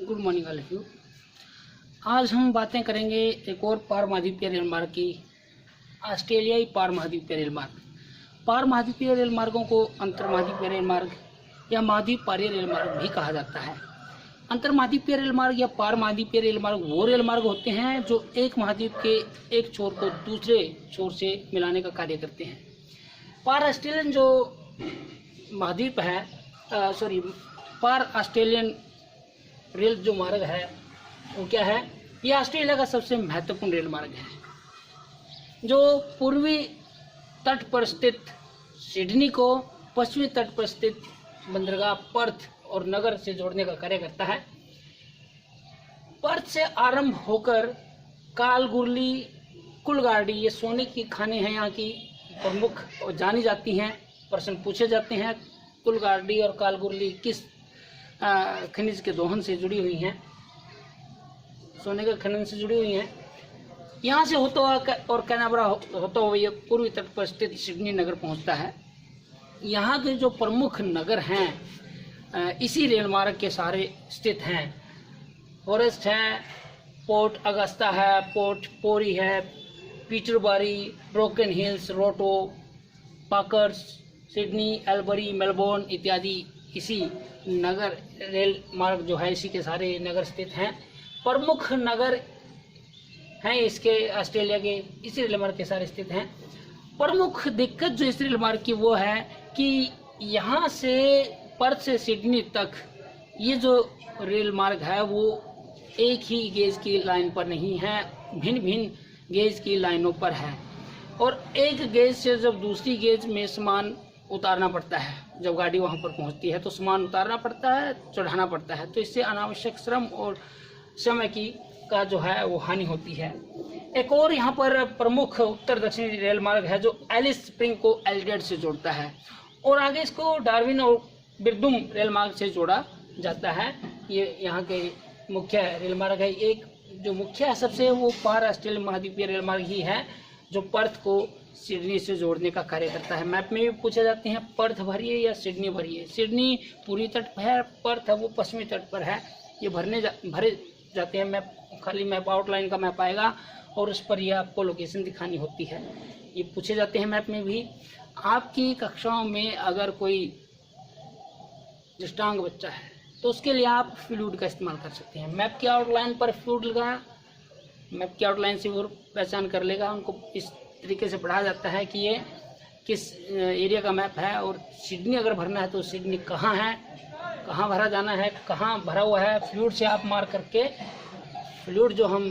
Good morning all of you. आज हम बातें करेंगे एक और पार महाद्वीपीय रेल मार्ग की, ऑस्ट्रेलियाई पार महाद्वीपीय रेल मार्ग। पार महाद्वीपीय रेल मार्गों को अंतर महाद्वीपीय रेल मार्ग या महाद्वीप पारीय रेल मार्ग भी कहा जाता है। अंतर महाद्वीपीय रेल मार्ग या पार महाद्वीपीय रेल मार्ग वो रेल मार्ग होते हैं जो एक महाद्वीप के एक छोर को दूसरे छोर से मिलाने का कार्य करते हैं। पार ऑस्ट्रेलियन जो महाद्वीप है पार ऑस्ट्रेलियन रेल जो मार्ग है वो क्या है? ये ऑस्ट्रेलिया का सबसे महत्वपूर्ण रेल मार्ग है जो पूर्वी तट पर स्थित सिडनी को पश्चिमी तट पर स्थित बंदरगाह पर्थ और नगर से जोड़ने का कार्य करता है। पर्थ से आरंभ होकर कालगुरली, कुलगाड़ी, ये सोने की खानें हैं यहाँ की प्रमुख और जानी जाती हैं। प्रश्न पूछे जाते हैं कुलगाड़ी और कालगुरली किस खनिज के दोहन से जुड़ी हुई हैं, सोने के खनन से जुड़ी हुई हैं। यहाँ से होता हुआ और कैनबरा होता हुआ ये पूर्वी तट पर स्थित सिडनी नगर पहुँचता है। यहाँ के जो प्रमुख नगर हैं इसी रेल मार्ग के सारे स्थित हैं। फॉरेस्ट है, पोर्ट अगस्ता है, पोर्ट पोरी है, पीटरबरी, ब्रोकन हिल्स, रोटो, पाकर्स, सिडनी, एल्बरी, मेलबोर्न इत्यादि इसी नगर रेल मार्ग जो है इसी के सारे नगर स्थित हैं। प्रमुख नगर हैं इसके ऑस्ट्रेलिया के इसी रेल मार्ग के सारे स्थित हैं। प्रमुख दिक्कत जो इस रेल मार्ग की वो है कि यहाँ से पर्थ से सिडनी तक ये जो रेल मार्ग है वो एक ही गेज की लाइन पर नहीं है, भिन्न भिन्न गेज की लाइनों पर है। और एक गेज से जब दूसरी गेज में सामान उतारना पड़ता है, जब गाड़ी वहाँ पर पहुँचती है तो सामान उतारना पड़ता है, चढ़ाना पड़ता है, तो इससे अनावश्यक श्रम और समय की का जो है वो हानि होती है। एक और यहाँ पर प्रमुख उत्तर दक्षिणी रेल मार्ग है जो एलिस स्प्रिंग को एल्डेड से जोड़ता है और आगे इसको डार्विन और बिरदुम रेल मार्ग से जोड़ा जाता है। ये यहाँ के मुख्य रेल मार्ग है। एक जो मुख्य है सबसे वो पार ऑस्ट्रेलिया महाद्वीपीय रेल मार्ग ही है जो पर्थ को सिडनी से जोड़ने का कार्य करता है। मैप में भी पूछे जाते हैं पर्थ भरिए या सिडनी भरिए। सिडनी पूर्वी तट पर है, पर्थ है वो पश्चिमी तट पर है। ये भरे जाते हैं। मैप खाली मैप आउटलाइन का मैप आएगा और उस पर ये आपको लोकेशन दिखानी होती है। ये पूछे जाते हैं मैप में भी। आपकी कक्षाओं में अगर कोई दृष्टांग बच्चा है तो उसके लिए आप फ्लूइड का इस्तेमाल कर सकते हैं। मैप की आउटलाइन पर फ्लूइड लगाया, मैप की आउटलाइन से वो पहचान कर लेगा। उनको इस तरीके से पढ़ाया जाता है कि ये किस एरिया का मैप है और सिडनी अगर भरना है तो सिडनी कहाँ है, कहाँ भरा जाना है, कहाँ भरा हुआ है। फ्लूइड से आप मार करके, फ्लूइड जो हम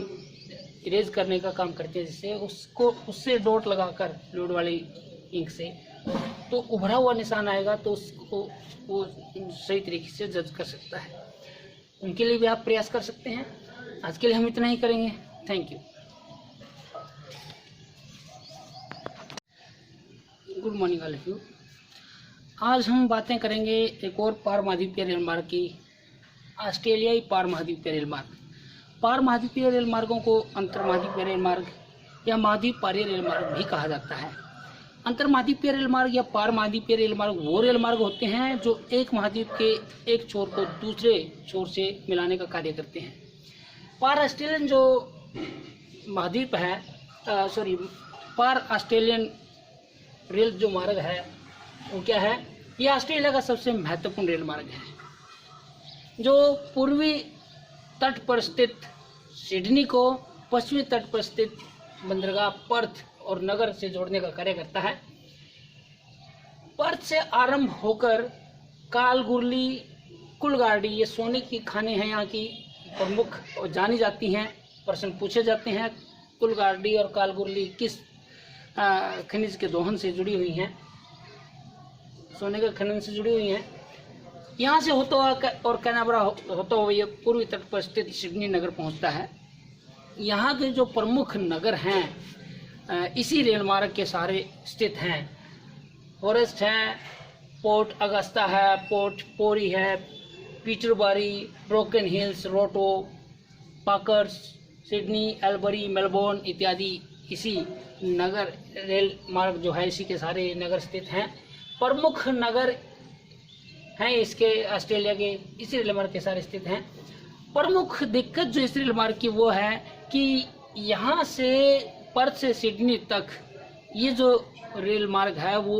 इरेज करने का काम करते हैं जिससे उसको उससे डॉट लगाकर फ्लूइड वाली इंक से तो उभरा हुआ निशान आएगा तो उसको वो सही तरीके से जज कर सकता है। उनके लिए भी आप प्रयास कर सकते हैं। आज के लिए हम इतना ही करेंगे। Thank you. Good morning all of you. आज हम बातें करेंगे एक और पार महाद्वीपीय रेल मार्ग की, ऑस्ट्रेलियाई पार महाद्वीपीय रेल मार्ग। पार महाद्वीपीय रेल मार्गों को अंतर महाद्वीपीय रेल मार्ग या महाद्वीप पारीय रेल मार्ग भी कहा जाता है। अंतर महाद्वीपीय रेल मार्ग या पार महाद्वीपीय रेल मार्ग वो रेल मार्ग होते हैं जो एक महाद्वीप के एक छोर को दूसरे छोर से मिलाने का कार्य करते हैं। पार ऑस्ट्रेलियन जो महाद्वीप है पार ऑस्ट्रेलियन रेल जो मार्ग है वो क्या है? ये ऑस्ट्रेलिया का सबसे महत्वपूर्ण रेल मार्ग है जो पूर्वी तट पर स्थित सिडनी को पश्चिमी तट पर स्थित बंदरगाह पर्थ और नगर से जोड़ने का कार्य करता है। पर्थ से आरंभ होकर कालगुरली, कुलगाड़ी, ये सोने की खानें हैं यहाँ की प्रमुख और जानी जाती हैं। प्रश्न पूछे जाते हैं कुलगाड़ी और कालगुरली किस खनिज के दोहन से जुड़ी हुई हैं, सोने के खनन से जुड़ी हुई हैं। यहाँ से होता हुआ और कैनबरा होता हुआ ये पूर्वी तट पर स्थित सिडनी नगर पहुँचता है। यहाँ के जो प्रमुख नगर हैं इसी रेल मार्ग के सारे स्थित हैं। फॉरेस्ट है, पोर्ट अगस्ता है, पोर्ट पोरी है, पीटरबरी, ब्रोकन हिल्स, रोटो, पाकर्स, सिडनी, एल्बरी, मेलबोर्न इत्यादि इसी नगर रेल मार्ग जो है इसी के सारे नगर स्थित हैं। प्रमुख नगर हैं इसके ऑस्ट्रेलिया के इसी रेल मार्ग के सारे स्थित हैं। प्रमुख दिक्कत जो इस रेल मार्ग की वो है कि यहाँ से पर्थ से सिडनी तक ये जो रेल मार्ग है वो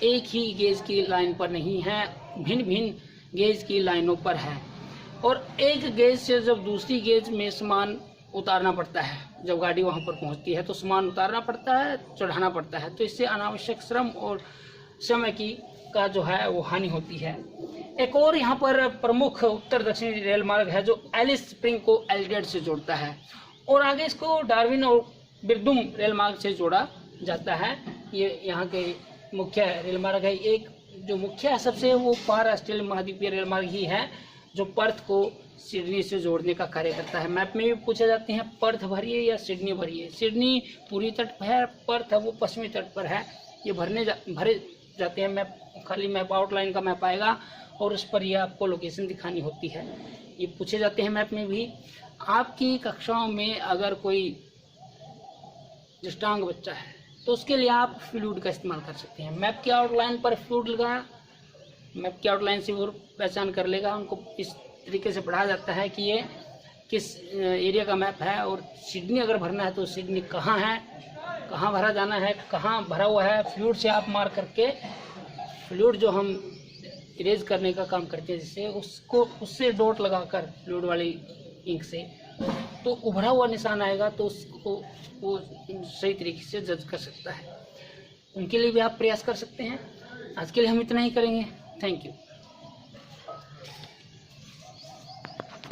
एक ही गेज की लाइन पर नहीं है, भिन्न भिन्न गेज की लाइनों पर है। और एक गेज से जब दूसरी गेज में सामान उतारना पड़ता है, जब गाड़ी वहाँ पर पहुँचती है तो सामान उतारना पड़ता है, चढ़ाना पड़ता है, तो इससे अनावश्यक श्रम और समय की का जो है वो हानि होती है। एक और यहाँ पर प्रमुख उत्तर दक्षिणी रेल मार्ग है जो एलिस स्प्रिंग को एलिडेड से जोड़ता है और आगे इसको डार्विन और बिरदुम रेल मार्ग से जोड़ा जाता है। ये यहाँ के मुख्य रेल मार्ग है। एक जो मुख्य है सबसे वो पार ऑस्ट्रेलिया महाद्वीपीय रेल मार्ग ही है जो पर्थ को सिडनी से जोड़ने का कार्य करता है। मैप में भी पूछे जाते हैं पर्थ भरिए या सिडनी भरिए। सिडनी पूरी तट पर है, पर्थ है वो पश्चिमी तट पर है। ये भरे जाते हैं। मैप खाली मैप आउटलाइन का मैप आएगा और उस पर यह आपको लोकेशन दिखानी होती है। ये पूछे जाते हैं मैप में भी। आपकी कक्षाओं में अगर कोई दृष्टांग बच्चा है तो उसके लिए आप फ्लूइड का इस्तेमाल कर सकते हैं। मैप की आउटलाइन पर फ्लूइड लगाया, मैप की आउटलाइन से वो पहचान कर लेगा। उनको इस तरीके से पढ़ाया जाता है कि ये किस एरिया का मैप है और सिडनी अगर भरना है तो सिडनी कहाँ है, कहाँ भरा जाना है, कहाँ भरा हुआ है। फ्लूइड से आप मार करके, फ्लूइड जो हम इरेज करने का काम करते हैं जिससे उससे डॉट लगाकर फ्लूइड वाली इंक से तो उभरा हुआ निशान आएगा तो उसको वो सही तरीके से जज कर सकता है। उनके लिए भी आप प्रयास कर सकते हैं। आज के लिए हम इतना ही करेंगे। Thank you.